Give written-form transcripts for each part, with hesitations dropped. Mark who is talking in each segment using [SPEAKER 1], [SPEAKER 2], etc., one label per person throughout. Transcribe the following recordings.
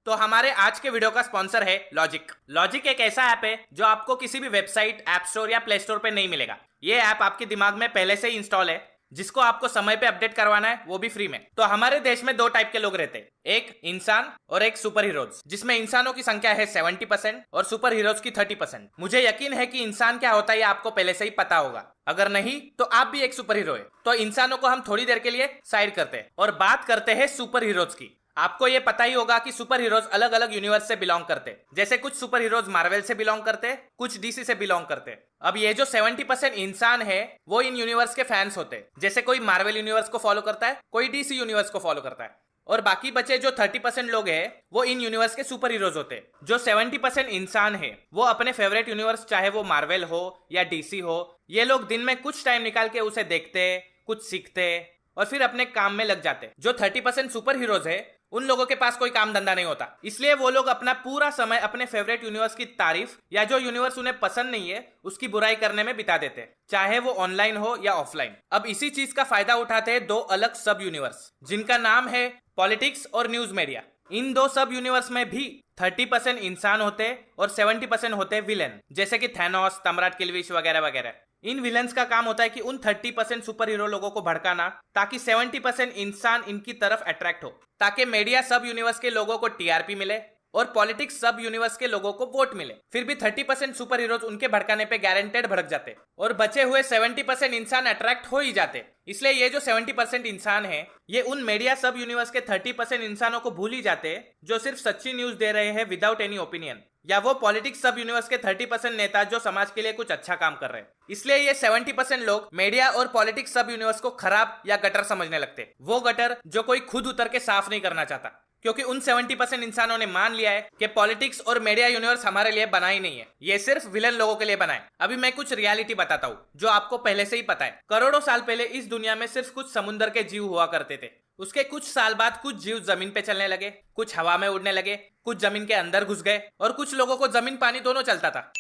[SPEAKER 1] तो हमारे आज के वीडियो का स्पॉन्सर है लॉजिक। लॉजिक एक ऐसा ऐप है जो आपको किसी भी वेबसाइट, ऐप स्टोर या प्ले स्टोर पे नहीं मिलेगा। ये ऐप आपके दिमाग में पहले से ही इंस्टॉल है, जिसको आपको समय पे अपडेट करवाना है, वो भी फ्री में। तो हमारे देश में दो टाइप के लोग रहते हैं, एक इंसान और एक सुपर हीरोज, जिसमें इंसानों की संख्या है 70% और सुपर हीरोज की 30%। मुझे यकीन है कि इंसान क्या होता है ये आपको पहले से ही पता होगा। अगर नहीं तो आप भी एक सुपर हीरो है। तो इंसानों को हम थोड़ी देर के लिए साइड करते हैं और बात करते हैं सुपर हीरोज की। आपको ये पता ही होगा कि सुपर हीरोज अलग अलग यूनिवर्स से बिलोंग करते हैं। जैसे कुछ सुपर हीरोज मार्वल से बिलोंग करते हैं, कुछ डीसी से बिलोंग करते हैं। अब ये जो 70% इंसान है वो इन यूनिवर्स के फैंस होते हैं। जैसे कोई मार्वल यूनिवर्स को फॉलो करता है, कोई डीसी यूनिवर्स को फॉलो करता है, और बाकी बचे जो 30% लोग हैं वो इन यूनिवर्स के सुपर हीरोज होते हैं। जो 70% इंसान है वो अपने फेवरेट यूनिवर्स, चाहे वो मार्वल हो या डीसी हो, ये लोग दिन में कुछ टाइम निकाल के उसे देखते, कुछ सीखते और फिर अपने काम में लग जाते। जो 30% सुपर हीरोज है उन लोगों के पास कोई काम धंधा नहीं होता, इसलिए वो लोग अपना पूरा समय अपने फेवरेट यूनिवर्स की तारीफ या जो यूनिवर्स उन्हें पसंद नहीं है उसकी बुराई करने में बिता देते, चाहे वो ऑनलाइन हो या ऑफलाइन। अब इसी चीज का फायदा उठाते हैं दो अलग सब यूनिवर्स, जिनका नाम है पॉलिटिक्स और न्यूज मीडिया। इन दो सब यूनिवर्स में भी 30% इंसान होते और 70% होते विलेन, जैसे कि थैनोस, तमराट किलविश वगैरह वगैरह। इन विलन्स का काम होता है कि उन 30% सुपर हीरो लोगों को भड़काना, ताकि 70% इंसान इनकी तरफ अट्रैक्ट हो, ताकि मीडिया सब यूनिवर्स के लोगों को टीआरपी मिले और पॉलिटिक्स सब यूनिवर्स के लोगों को वोट मिले। फिर भी 30% सुपर हीरोज उनके भड़काने पे गारंटेड भड़क जाते और बचे हुए 70% इंसान अट्रैक्ट हो ही जाते। इसलिए ये जो 70% इंसान है ये उन मीडिया सब यूनिवर्स के 30% इंसानों को भूल ही जाते जो सिर्फ सच्ची न्यूज दे रहे हैं विदाउट एनी ओपिनियन, या वो पॉलिटिक्स सब यूनिवर्स के 30% नेता जो समाज के लिए कुछ अच्छा काम कर रहे हैं। इसलिए ये 70% लोग मीडिया और पॉलिटिक्स सब यूनिवर्स को खराब या गटर समझने लगते, वो गटर जो कोई खुद उतर के साफ नहीं करना चाहता, क्योंकि उन 70% इंसानों ने मान लिया है कि पॉलिटिक्स और मीडिया यूनिवर्स हमारे लिए बना ही नहीं है, ये सिर्फ विलन लोगों के लिए बना है। अभी मैं कुछ रियलिटी बताता हूँ जो आपको पहले से ही पता है। करोड़ों साल पहले इस दुनिया में सिर्फ कुछ समुद्र के जीव हुआ करते थे। उसके कुछ साल बाद कुछ जीव जमीन पे चलने लगे, कुछ हवा में उड़ने लगे, कुछ जमीन के अंदर घुस गए और कुछ लोगों को जमीन पानी दोनों चलता था।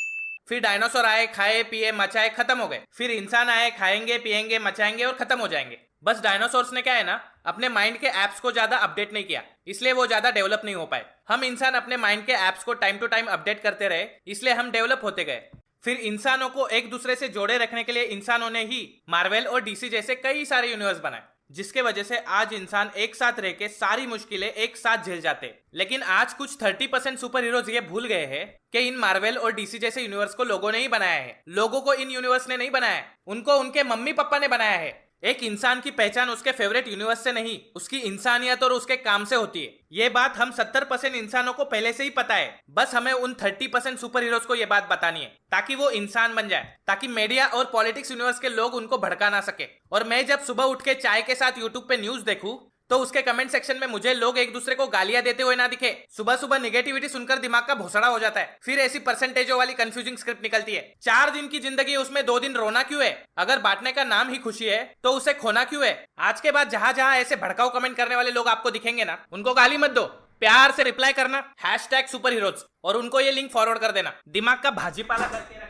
[SPEAKER 1] फिर डायनासोर आए, खाए पिए मचाए, खत्म हो गए। फिर इंसान आए, खाएंगे पिएंगे मचाएंगे और खत्म हो जाएंगे। बस डायनासोर्स ने क्या है ना, अपने माइंड के एप्स को ज्यादा अपडेट नहीं किया, इसलिए वो ज्यादा डेवलप नहीं हो पाए। हम इंसान अपने माइंड के एप्स को टाइम टू टाइम अपडेट करते रहे, इसलिए हम डेवलप होते गए। फिर इंसानों को एक दूसरे से जोड़े रखने के लिए इंसानों ने ही मार्वल और डीसी जैसे कई सारे यूनिवर्स बनाए, जिसके वजह से आज इंसान एक साथ रह के सारी मुश्किलें एक साथ झेल जाते। लेकिन आज कुछ 30% सुपर हीरोज ये भूल गए हैं कि इन मार्वल और डीसी जैसे यूनिवर्स को लोगों ने ही बनाया है। लोगों को इन यूनिवर्स ने नहीं बनाया है, उनको उनके मम्मी पापा ने बनाया है। एक इंसान की पहचान उसके फेवरेट यूनिवर्स से नहीं, उसकी इंसानियत और उसके काम से होती है। ये बात हम 70% इंसानों को पहले से ही पता है, बस हमें उन 30% सुपर हीरोज को ये बात बतानी है, ताकि वो इंसान बन जाए, ताकि मीडिया और पॉलिटिक्स यूनिवर्स के लोग उनको भड़का ना सके। और मैं जब सुबह उठ के चाय के साथ यूट्यूब पे न्यूज देखूं तो उसके कमेंट सेक्शन में मुझे लोग एक दूसरे को गालियां देते हुए ना दिखे। सुबह सुबह निगेटिविटी सुनकर दिमाग का भोसड़ा हो जाता है। फिर ऐसी परसेंटेजों वाली कंफ्यूजिंग स्क्रिप्ट निकलती है। 4 दिन की जिंदगी, उसमें 2 दिन रोना क्यों है? अगर बांटने का नाम ही खुशी है तो उसे खोना क्यों है? आज के बाद जहां जहां ऐसे भड़काऊ कमेंट करने वाले लोग आपको दिखेंगे ना, उनको गाली मत दो, प्यार से रिप्लाई करना #सुपर हीरोज और उनको ये लिंक फॉरवर्ड कर देना। दिमाग का भाजीपाला करके